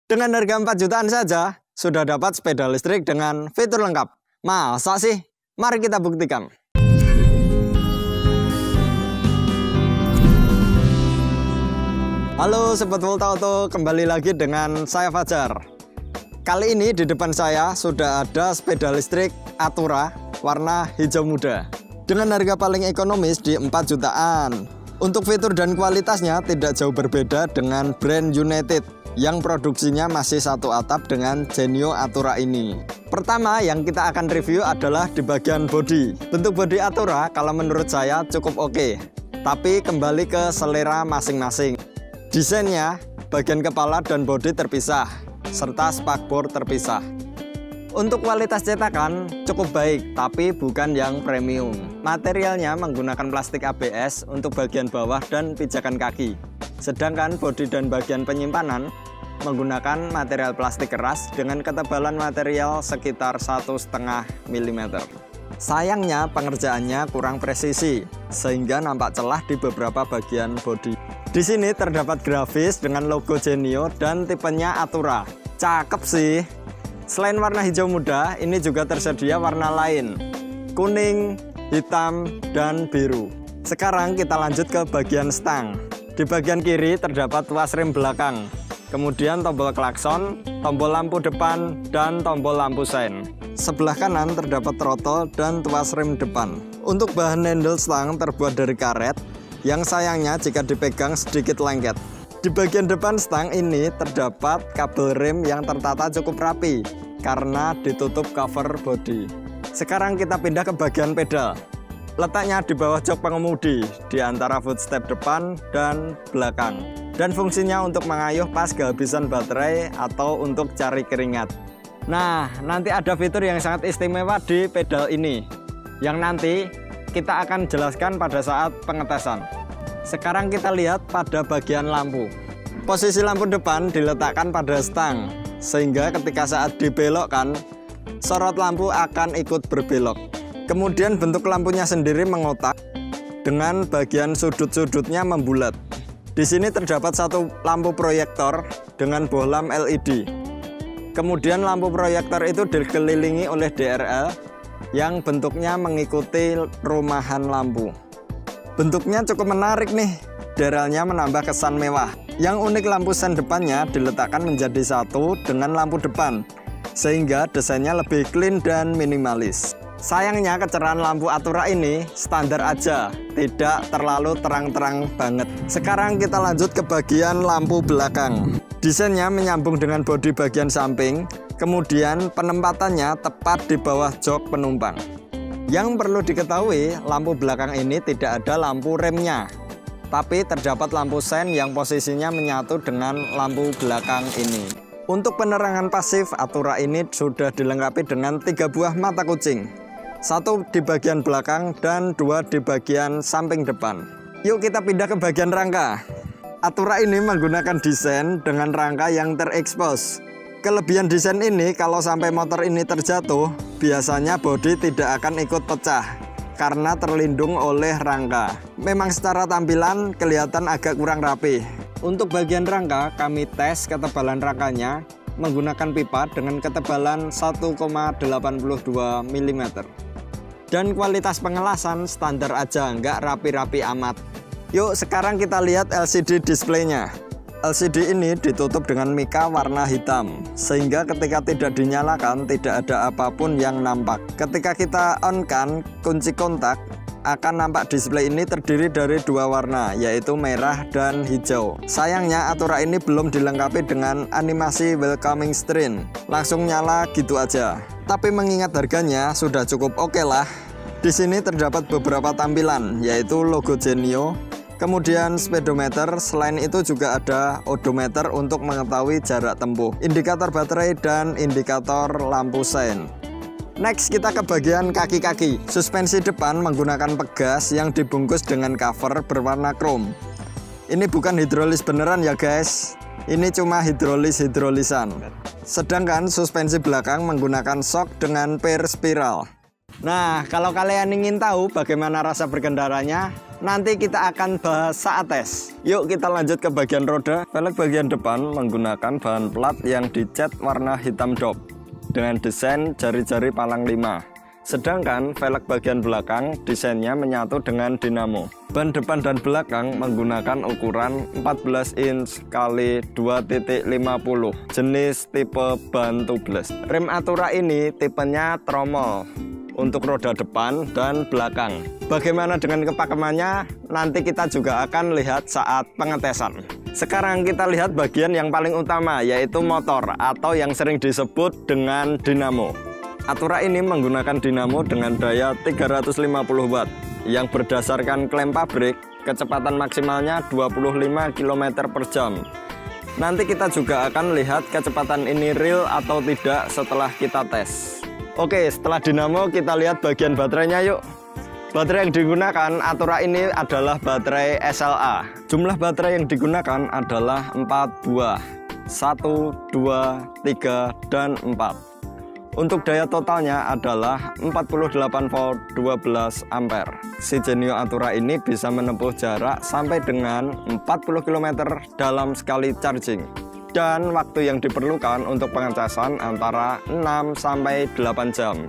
Dengan harga 4 jutaan saja, sudah dapat sepeda listrik dengan fitur lengkap. Masa sih? Mari kita buktikan. Halo Sobat Volta Auto, kembali lagi dengan saya Fajar. Kali ini di depan saya sudah ada sepeda listrik Atura warna hijau muda dengan harga paling ekonomis di 4 jutaan. Untuk fitur dan kualitasnya tidak jauh berbeda dengan brand United yang produksinya masih satu atap dengan Genio Atura ini. Pertama yang kita akan review adalah di bagian bodi. Bentuk bodi Atura kalau menurut saya cukup oke, tapi kembali ke selera masing-masing. Desainnya, bagian kepala dan bodi terpisah, serta spakbor terpisah. Untuk kualitas cetakan cukup baik, tapi bukan yang premium. Materialnya menggunakan plastik ABS untuk bagian bawah dan pijakan kaki. Sedangkan bodi dan bagian penyimpanan menggunakan material plastik keras dengan ketebalan material sekitar 1,5 mm. Sayangnya pengerjaannya kurang presisi, sehingga nampak celah di beberapa bagian bodi. Di sini terdapat grafis dengan logo Genio dan tipenya Atura. Cakep sih. Selain warna hijau muda, ini juga tersedia warna lain, kuning, hitam, dan biru. Sekarang kita lanjut ke bagian stang. Di bagian kiri terdapat tuas rem belakang, kemudian tombol klakson, tombol lampu depan, dan tombol lampu sein. Sebelah kanan terdapat throttle dan tuas rem depan. Untuk bahan handle stang terbuat dari karet, yang sayangnya jika dipegang sedikit lengket. Di bagian depan stang ini terdapat kabel rem yang tertata cukup rapi karena ditutup cover bodi. Sekarang kita pindah ke bagian pedal. Letaknya di bawah jok pengemudi, di antara footstep depan dan belakang. Dan fungsinya untuk mengayuh pas kehabisan baterai atau untuk cari keringat. Nah, nanti ada fitur yang sangat istimewa di pedal ini, yang nanti kita akan jelaskan pada saat pengetesan. Sekarang kita lihat pada bagian lampu. Posisi lampu depan diletakkan pada stang, sehingga ketika saat dibelokkan, sorot lampu akan ikut berbelok. Kemudian bentuk lampunya sendiri mengotak, dengan bagian sudut-sudutnya membulat. Di sini terdapat satu lampu proyektor dengan bohlam LED. Kemudian lampu proyektor itu dikelilingi oleh DRL yang bentuknya mengikuti rumahan lampu. Bentuknya cukup menarik nih, DRL-nya menambah kesan mewah. Yang unik, lampu sen depannya diletakkan menjadi satu dengan lampu depan, sehingga desainnya lebih clean dan minimalis. Sayangnya kecerahan lampu Atura ini standar aja, tidak terlalu terang-terang banget. Sekarang kita lanjut ke bagian lampu belakang. Desainnya menyambung dengan bodi bagian samping, kemudian penempatannya tepat di bawah jok penumpang. Yang perlu diketahui, lampu belakang ini tidak ada lampu remnya, tapi terdapat lampu sen yang posisinya menyatu dengan lampu belakang ini. Untuk penerangan pasif, Atura ini sudah dilengkapi dengan 3 buah mata kucing, 1 di bagian belakang dan 2 di bagian samping depan. Yuk kita pindah ke bagian rangka. Atura ini menggunakan desain dengan rangka yang terekspos. Kelebihan desain ini, kalau sampai motor ini terjatuh, biasanya bodi tidak akan ikut pecah karena terlindung oleh rangka. Memang secara tampilan kelihatan agak kurang rapi. Untuk bagian rangka, kami tes ketebalan rangkanya menggunakan pipa dengan ketebalan 1,82 mm. Dan kualitas pengelasan standar aja, nggak rapi-rapi amat. Yuk sekarang kita lihat LCD displaynya. LCD ini ditutup dengan mika warna hitam, sehingga ketika tidak dinyalakan tidak ada apapun yang nampak. Ketika kita on-kan kunci kontak, akan nampak display ini terdiri dari 2 warna, yaitu merah dan hijau. Sayangnya Atura ini belum dilengkapi dengan animasi welcoming screen, langsung nyala gitu aja. Tapi mengingat harganya sudah cukup oke lah. Di sini terdapat beberapa tampilan, yaitu logo Genio, kemudian speedometer. Selain itu juga ada odometer untuk mengetahui jarak tempuh, indikator baterai, dan indikator lampu sein. Next kita ke bagian kaki-kaki. Suspensi depan menggunakan pegas yang dibungkus dengan cover berwarna krom. Ini bukan hidrolis beneran ya guys, ini cuma hidrolisan. Sedangkan suspensi belakang menggunakan shock dengan per spiral. Nah, kalau kalian ingin tahu bagaimana rasa berkendaranya, nanti kita akan bahas saat tes. Yuk kita lanjut ke bagian roda. Velg bagian depan menggunakan bahan plat yang dicat warna hitam dop dengan desain jari-jari palang 5. Sedangkan velg bagian belakang desainnya menyatu dengan dinamo. Ban depan dan belakang menggunakan ukuran 14 inch kali 2.50 jenis tipe ban tubeless. Rem Atura ini tipenya tromol untuk roda depan dan belakang. Bagaimana dengan kepakemannya? Nanti kita juga akan lihat saat pengetesan. Sekarang kita lihat bagian yang paling utama, yaitu motor atau yang sering disebut dengan dinamo. Atura ini menggunakan dinamo dengan daya 350 watt yang berdasarkan klaim pabrik kecepatan maksimalnya 25 km per jam. Nanti kita juga akan lihat kecepatan ini real atau tidak setelah kita tes. Oke, setelah dinamo kita lihat bagian baterainya yuk. Baterai yang digunakan Atura ini adalah baterai SLA. Jumlah baterai yang digunakan adalah 4 buah, 1, 2, 3, dan 4. Untuk daya totalnya adalah 48 volt 12 ampere. Si Genio Atura ini bisa menempuh jarak sampai dengan 40 km dalam sekali charging. Dan waktu yang diperlukan untuk pengecasan antara 6 sampai 8 jam.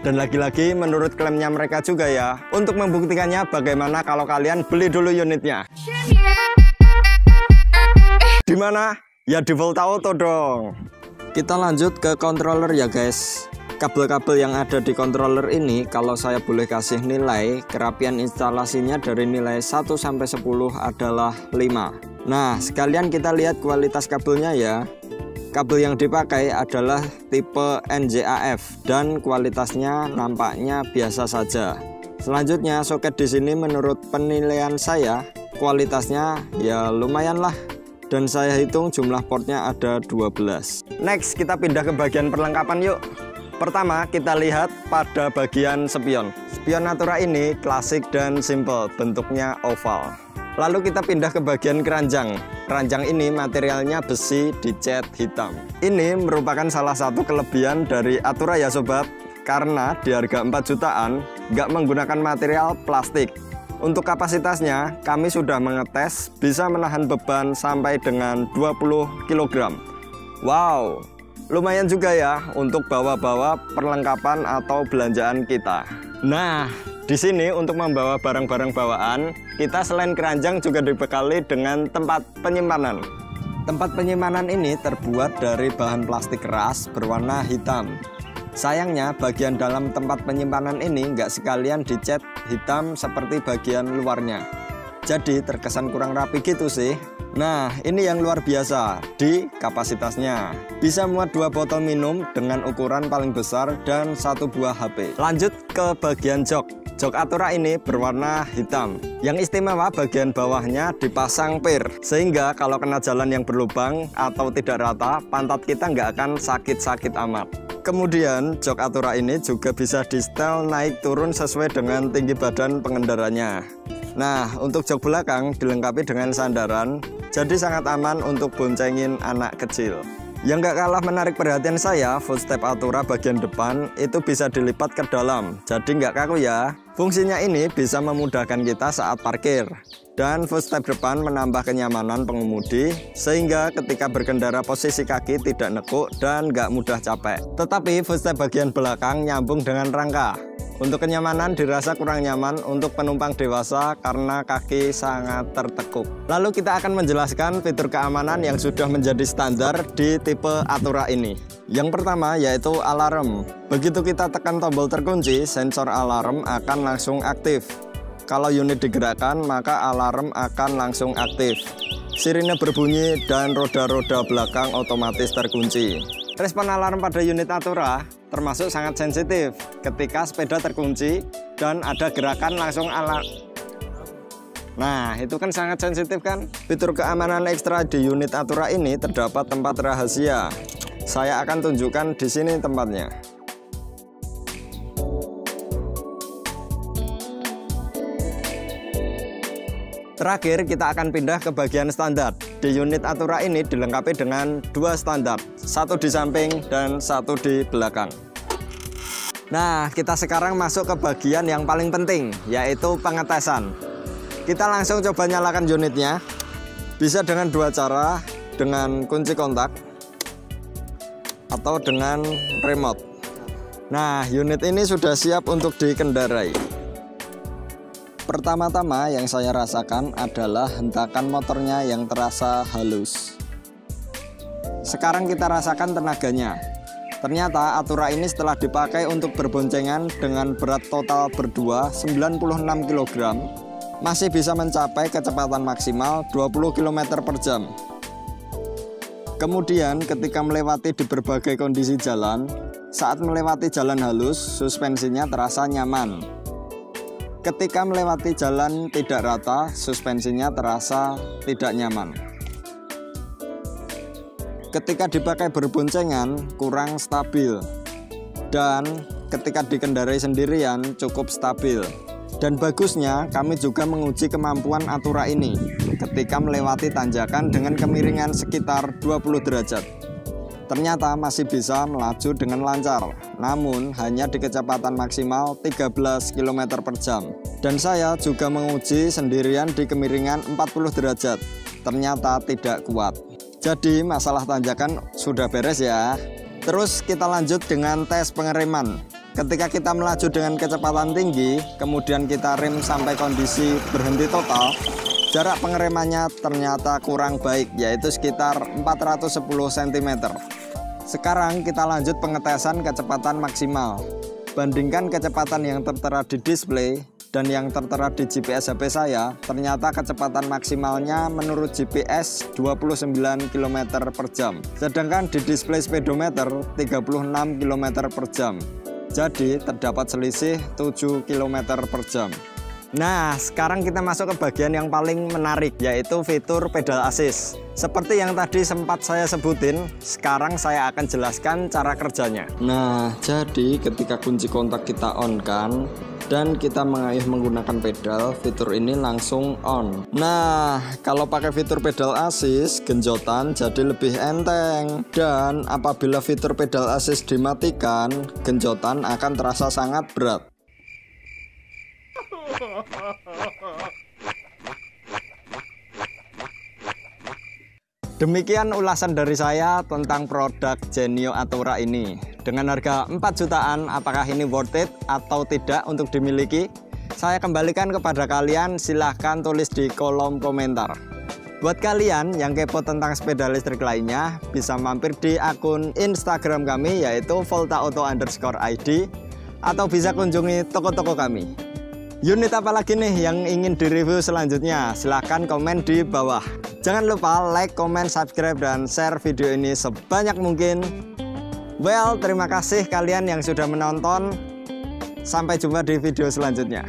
Dan lagi-lagi menurut klaimnya mereka juga ya. Untuk membuktikannya bagaimana kalau kalian beli dulu unitnya. Di mana? Ya di Volt Auto dong. Kita lanjut ke controller ya guys. Kabel-kabel yang ada di controller ini kalau saya boleh kasih nilai, kerapian instalasinya dari nilai 1 sampai 10 adalah 5. Nah, sekalian kita lihat kualitas kabelnya ya. Kabel yang dipakai adalah tipe NJAF dan kualitasnya nampaknya biasa saja. Selanjutnya soket di sini menurut penilaian saya kualitasnya ya lumayan lah. Dan saya hitung jumlah portnya ada 12. Next kita pindah ke bagian perlengkapan yuk. Pertama kita lihat pada bagian spion. Spion Atura ini klasik dan simple, bentuknya oval. Lalu kita pindah ke bagian keranjang. Keranjang ini materialnya besi dicat hitam. Ini merupakan salah satu kelebihan dari Atura ya sobat. Karena di harga 4 jutaan nggak menggunakan material plastik. Untuk kapasitasnya, kami sudah mengetes bisa menahan beban sampai dengan 20 kg. Wow, lumayan juga ya untuk bawa-bawa perlengkapan atau belanjaan kita. Nah, di sini untuk membawa barang-barang bawaan, kita selain keranjang juga dibekali dengan tempat penyimpanan. Tempat penyimpanan ini terbuat dari bahan plastik keras berwarna hitam. Sayangnya bagian dalam tempat penyimpanan ini nggak sekalian dicat hitam seperti bagian luarnya. Jadi terkesan kurang rapi gitu sih. Nah ini yang luar biasa di kapasitasnya. Bisa muat 2 botol minum dengan ukuran paling besar dan 1 buah HP. Lanjut ke bagian jok. Jok Atura ini berwarna hitam. Yang istimewa bagian bawahnya dipasang pir. Sehingga kalau kena jalan yang berlubang atau tidak rata, pantat kita nggak akan sakit-sakit amat. Kemudian jok Atura ini juga bisa di setel naik turun sesuai dengan tinggi badan pengendaranya. Nah untuk jok belakang dilengkapi dengan sandaran, jadi sangat aman untuk boncengin anak kecil. Yang gak kalah menarik perhatian saya, footstep Atura bagian depan itu bisa dilipat ke dalam, jadi nggak kaku ya. Fungsinya ini bisa memudahkan kita saat parkir. Dan footstep depan menambah kenyamanan pengemudi, sehingga ketika berkendara posisi kaki tidak nekuk dan nggak mudah capek. Tetapi footstep bagian belakang nyambung dengan rangka. Untuk kenyamanan dirasa kurang nyaman untuk penumpang dewasa karena kaki sangat tertekuk. Lalu kita akan menjelaskan fitur keamanan yang sudah menjadi standar di tipe Atura ini. Yang pertama yaitu alarm. Begitu kita tekan tombol terkunci, sensor alarm akan langsung aktif. Kalau unit digerakkan, maka alarm akan langsung aktif. Sirine berbunyi dan roda-roda belakang otomatis terkunci. Respon alarm pada unit Atura termasuk sangat sensitif. Ketika sepeda terkunci dan ada gerakan langsung alarm. Nah, itu kan sangat sensitif kan? Fitur keamanan ekstra di unit Atura ini terdapat tempat rahasia. Saya akan tunjukkan di sini tempatnya. Terakhir kita akan pindah ke bagian standar. Di unit Atura ini dilengkapi dengan 2 standar, 1 di samping dan 1 di belakang. Nah, kita sekarang masuk ke bagian yang paling penting, yaitu pengetesan. Kita langsung coba nyalakan unitnya. Bisa dengan dua cara, dengan kunci kontak atau dengan remote. Nah, unit ini sudah siap untuk dikendarai. Pertama-tama yang saya rasakan adalah hentakan motornya yang terasa halus. Sekarang kita rasakan tenaganya. Ternyata Atura ini setelah dipakai untuk berboncengan dengan berat total berdua 96 kg, masih bisa mencapai kecepatan maksimal 20 km per jam. Kemudian ketika melewati di berbagai kondisi jalan, saat melewati jalan halus, suspensinya terasa nyaman. Ketika melewati jalan tidak rata, suspensinya terasa tidak nyaman. Ketika dipakai berboncengan kurang stabil, dan ketika dikendarai sendirian cukup stabil. Dan bagusnya kami juga menguji kemampuan Atura ini ketika melewati tanjakan dengan kemiringan sekitar 20 derajat. Ternyata masih bisa melaju dengan lancar, namun hanya di kecepatan maksimal 13 km per jam. Dan saya juga menguji sendirian di kemiringan 40 derajat, ternyata tidak kuat. Jadi masalah tanjakan sudah beres ya. Terus kita lanjut dengan tes pengereman. Ketika kita melaju dengan kecepatan tinggi, kemudian kita rem sampai kondisi berhenti total, jarak pengeremannya ternyata kurang baik, yaitu sekitar 410 cm. Sekarang kita lanjut pengetesan kecepatan maksimal. Bandingkan kecepatan yang tertera di display dan yang tertera di GPS HP saya, ternyata kecepatan maksimalnya menurut GPS 29 km per jam. Sedangkan di display speedometer 36 km per jam. Jadi terdapat selisih 7 km per jam. Nah, sekarang kita masuk ke bagian yang paling menarik, yaitu fitur pedal assist. Seperti yang tadi sempat saya sebutin, sekarang saya akan jelaskan cara kerjanya. Nah, jadi ketika kunci kontak kita on kan, dan kita mengayuh menggunakan pedal, fitur ini langsung on. Nah, kalau pakai fitur pedal assist, genjotan jadi lebih enteng. Dan apabila fitur pedal assist dimatikan, genjotan akan terasa sangat berat. Demikian ulasan dari saya tentang produk Genio Atura ini. Dengan harga 4 jutaan, apakah ini worth it atau tidak untuk dimiliki? Saya kembalikan kepada kalian, silahkan tulis di kolom komentar. Buat kalian yang kepo tentang sepeda listrik lainnya, bisa mampir di akun Instagram kami, yaitu voltaauto_id, atau bisa kunjungi toko-toko kami. Unit apa lagi nih yang ingin direview selanjutnya? Silahkan komen di bawah. Jangan lupa like, comment, subscribe, dan share video ini sebanyak mungkin. Well, terima kasih kalian yang sudah menonton. Sampai jumpa di video selanjutnya.